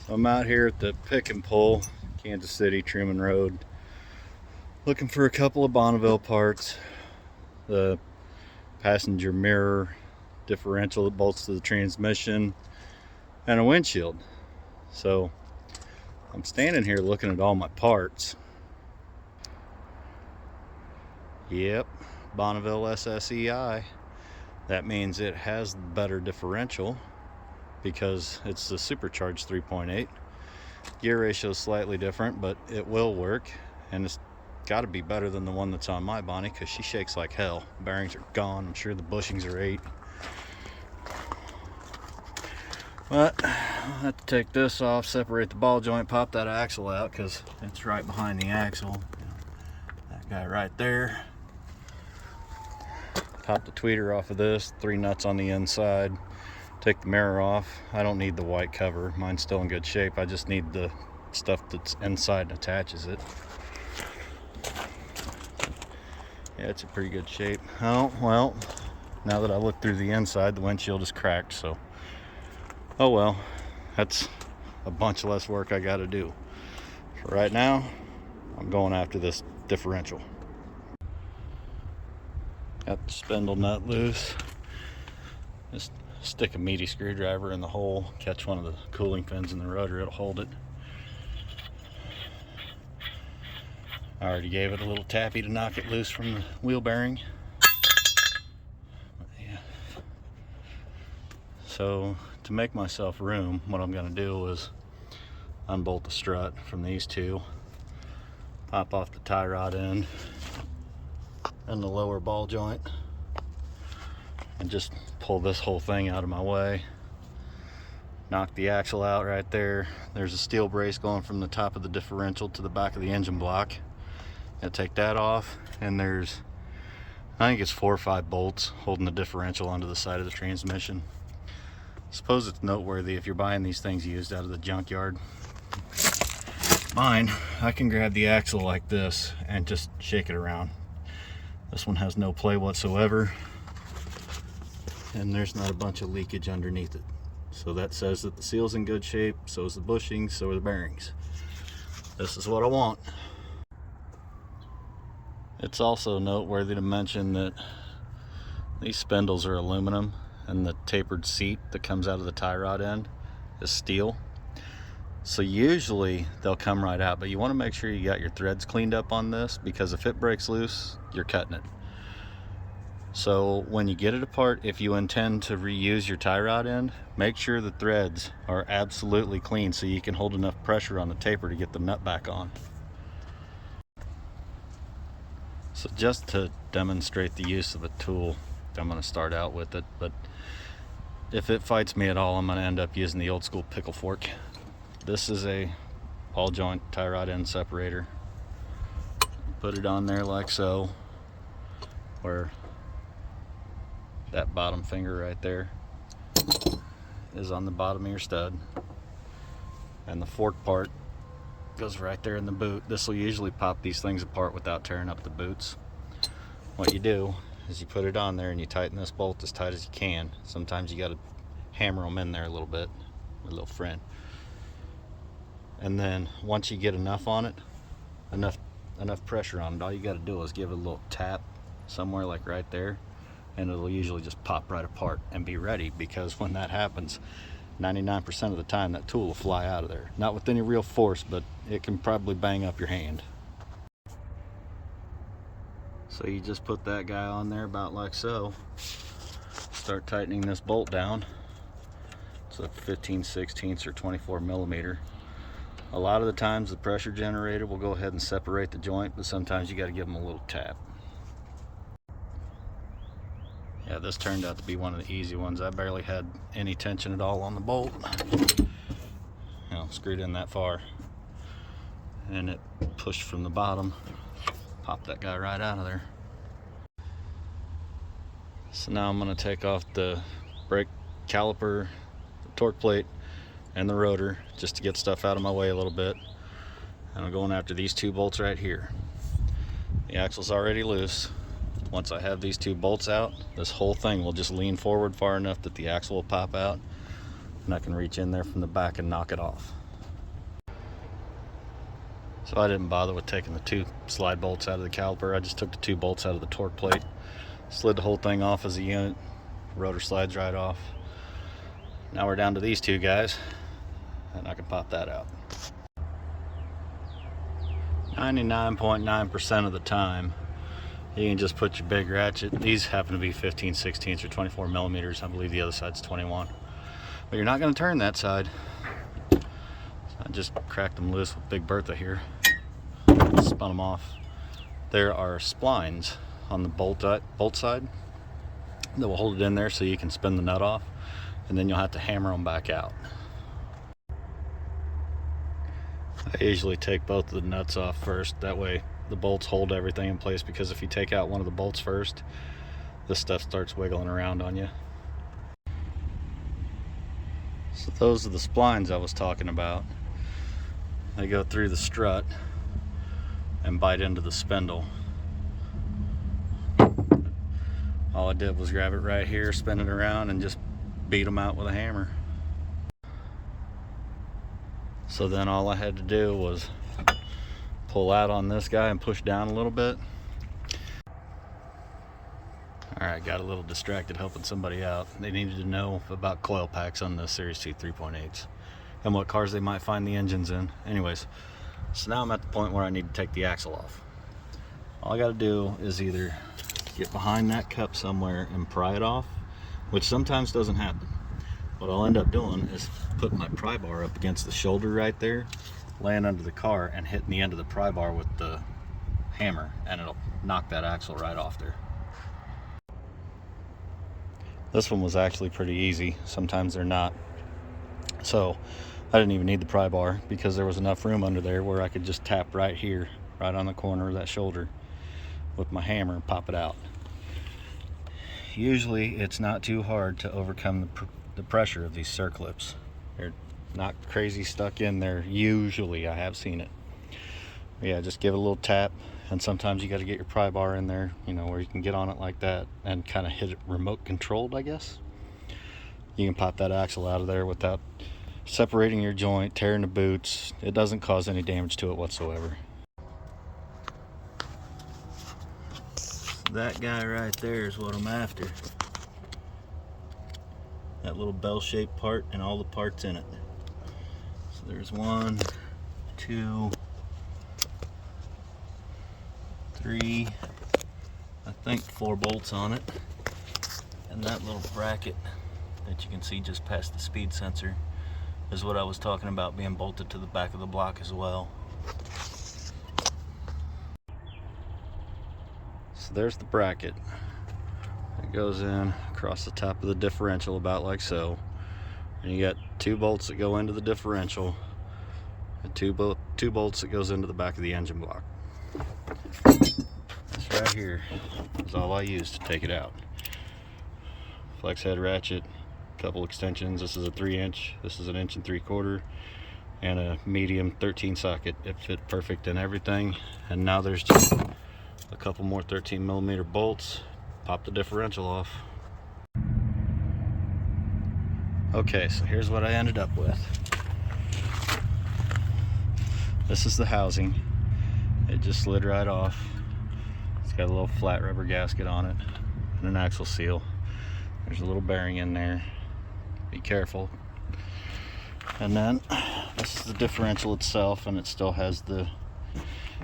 I'm out here at the Pick and Pull, Kansas City, Truman Road, looking for a couple of Bonneville parts. The passenger mirror, differential that bolts to the transmission, and a windshield. So I'm standing here looking at all my parts. Yep, Bonneville SSEI. That means it has the better differential because it's the supercharged 3.8. Gear ratio is slightly different, but it will work, and it's got to be better than the one that's on my Bonnie because she shakes like hell. Bearings are gone. I'm sure the bushings are 8. But I'll have to take this off, separate the ball joint, pop that axle out because it's right behind the axle. That guy right there. Pop the tweeter off of this, 3 nuts on the inside. Take the mirror off. I don't need the white cover. Mine's still in good shape. I just need the stuff that's inside and attaches it. Yeah, it's in pretty good shape. Oh, well, now that I look through the inside, the windshield is cracked, so oh well. That's a bunch less work I got to do. So right now, I'm going after this differential. Got the spindle nut loose. Just stick a meaty screwdriver in the hole, catch one of the cooling fins in the rotor, it'll hold it. I already gave it a little tappy to knock it loose from the wheel bearing. Yeah. So to make myself room, what I'm going to do is unbolt the strut from these two, pop off the tie rod end and the lower ball joint, and just pull this whole thing out of my way. Knock the axle out right there. There's a steel brace going from the top of the differential to the back of the engine block. Gotta take that off, and there's, I think it's 4 or 5 bolts holding the differential onto the side of the transmission. I suppose it's noteworthy if you're buying these things used out of the junkyard. Mine, I can grab the axle like this and just shake it around. This one has no play whatsoever, and there's not a bunch of leakage underneath it. So that says that the seal's in good shape, so is the bushings, so are the bearings. This is what I want. It's also noteworthy to mention that these spindles are aluminum, and the tapered seat that comes out of the tie rod end is steel. So usually they'll come right out, but you want to make sure you got your threads cleaned up on this, because if it breaks loose, you're cutting it. So when you get it apart, if you intend to reuse your tie rod end, make sure the threads are absolutely clean so you can hold enough pressure on the taper to get the nut back on. So just to demonstrate the use of the tool, I'm going to start out with it, but if it fights me at all, I'm going to end up using the old school pickle fork. This is a ball joint tie rod end separator. Put it on there like so, where that bottom finger right there is on the bottom of your stud, and the fork part goes right there in the boot. This will usually pop these things apart without tearing up the boots. What you do is you put it on there and you tighten this bolt as tight as you can. Sometimes you got to hammer them in there a little bit, a little friend. And then once you get enough on it, enough pressure on it, all you got to do is give it a little tap somewhere like right there, and it'll usually just pop right apart. And be ready, because when that happens, 99% of the time that tool will fly out of there. Not with any real force, but it can probably bang up your hand. So you just put that guy on there about like so. Start tightening this bolt down. It's a 15/16 or 24 millimeter. A lot of the times the pressure generator will go ahead and separate the joint, but sometimes you got to give them a little tap. Yeah, this turned out to be one of the easy ones. I barely had any tension at all on the bolt. You know, screwed in that far, and it pushed from the bottom. Pop that guy right out of there. So now I'm going to take off the brake caliper, the torque plate, and the rotor, just to get stuff out of my way a little bit. And I'm going after these 2 bolts right here. The axle's already loose. Once I have these 2 bolts out, this whole thing will just lean forward far enough that the axle will pop out, and I can reach in there from the back and knock it off. So I didn't bother with taking the 2 slide bolts out of the caliper. I just took the 2 bolts out of the torque plate, slid the whole thing off as a unit. Rotor slides right off. Now we're down to these 2 guys, and I can pop that out. 99.9% of the time, you can just put your big ratchet. These happen to be 15/16 or 24 millimeters. I believe the other side's 21. But you're not going to turn that side. So I just cracked them loose with Big Bertha here. Spun them off. There are splines on the bolt side that will hold it in there so you can spin the nut off, and then you'll have to hammer them back out. I usually take both of the nuts off first. That way the bolts hold everything in place, because if you take out one of the bolts first, this stuff starts wiggling around on you. So those are the splines I was talking about. They go through the strut and bite into the spindle. All I did was grab it right here, spin it around, and just beat them out with a hammer. So then all I had to do was pull out on this guy and push down a little bit. Alright, got a little distracted helping somebody out. They needed to know about coil packs on the Series 2 3.8s and what cars they might find the engines in. Anyways, so now I'm at the point where I need to take the axle off. All I got to do is either get behind that cup somewhere and pry it off, which sometimes doesn't happen. What I'll end up doing is putting my pry bar up against the shoulder right there, laying under the car and hitting the end of the pry bar with the hammer, and it'll knock that axle right off there. This one was actually pretty easy. Sometimes they're not. So I didn't even need the pry bar, because there was enough room under there where I could just tap right here, right on the corner of that shoulder with my hammer and pop it out. Usually it's not too hard to overcome the pressure of these circlips. They're not crazy stuck in there. Usually, I have seen it. But yeah, just give it a little tap, and sometimes you got to get your pry bar in there, you know, where you can get on it like that and kind of hit it remote controlled, I guess. You can pop that axle out of there without separating your joint, tearing the boots. It doesn't cause any damage to it whatsoever. That guy right there is what I'm after. That little bell-shaped part and all the parts in it. So there's 1, 2, 3, I think 4 bolts on it. And that little bracket that you can see just past the speed sensor is what I was talking about being bolted to the back of the block as well. So there's the bracket. It goes in across the top of the differential about like so. And you got 2 bolts that go into the differential and 2 bolts that goes into the back of the engine block. This right here is all I use to take it out. Flex head ratchet, couple extensions. This is a 3-inch, this is an 1 3/4 inch, and a medium 13 socket. It fit perfect in everything. And now there's just a couple more 13 millimeter bolts. Pop the differential off. Okay, so here's what I ended up with. This is the housing. It just slid right off. It's got a little flat rubber gasket on it and an axle seal. There's a little bearing in there. Be careful. And then this is the differential itself, and it still has the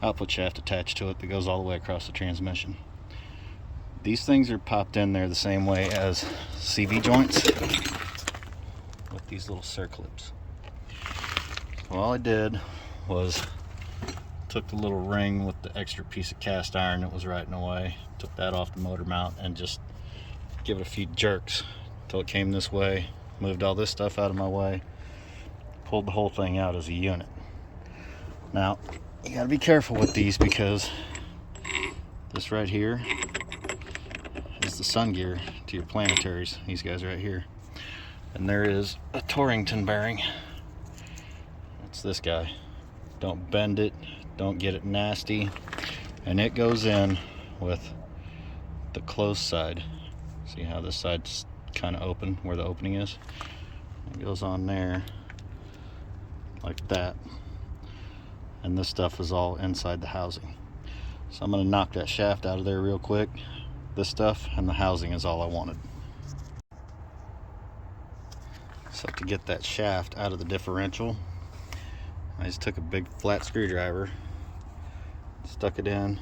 output shaft attached to it that goes all the way across the transmission. These things are popped in there the same way as CV joints with these little circlips. So all I did was took the little ring with the extra piece of cast iron that was right in the way, took that off the motor mount, and just give it a few jerks until it came this way, moved all this stuff out of my way, pulled the whole thing out as a unit. Now, you gotta be careful with these, because this right here is the sun gear to your planetaries, these guys right here. And there is a Torrington bearing. It's this guy. Don't bend it, don't get it nasty. And it goes in with the closed side. See how this side's kind of open, where the opening is? It goes on there like that. and this stuff is all inside the housing. So I'm going to knock that shaft out of there real quick. This stuff and the housing is all I wanted. So to get that shaft out of the differential, I just took a big flat screwdriver, stuck it in